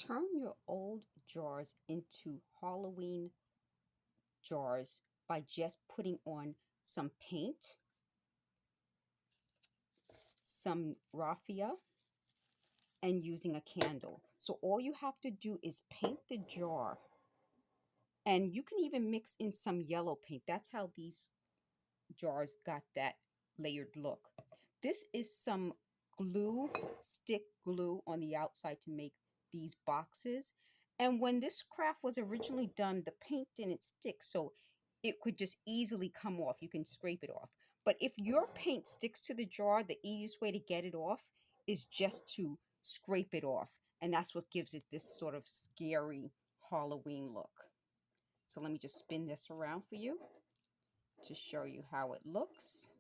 Turn your old jars into Halloween jars by just putting on some paint, some raffia, and using a candle. So all you have to do is paint the jar, and you can even mix in some yellow paint. That's how these jars got that layered look. This is some glue, stick glue on the outside to make these boxes. And when this craft was originally done, the paint didn't stick, so it could just easily come off. You can scrape it off. But if your paint sticks to the jar, the easiest way to get it off is just to scrape it off. And that's what gives it this sort of scary Halloween look. So let me just spin this around for you to show you how it looks.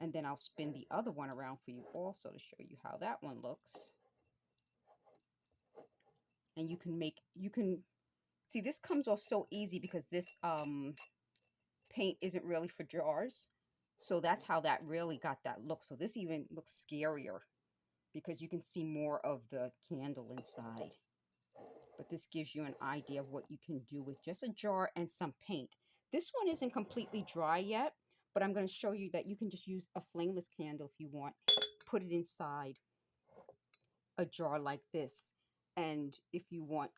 And then I'll spin the other one around for you also to show you how that one looks. And you can see this comes off so easy because this paint isn't really for jars. So that's how that really got that look. So this even looks scarier because you can see more of the candle inside. But this gives you an idea of what you can do with just a jar and some paint. This one isn't completely dry yet, but I'm going to show you that you can just use a flameless candle if you want. Put it inside a jar like this. And if you want,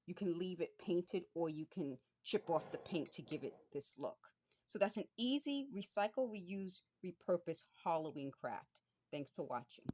you can leave it painted or you can chip off the paint to give it this look. So that's an easy recycle, reuse, repurpose Halloween craft. Thanks for watching.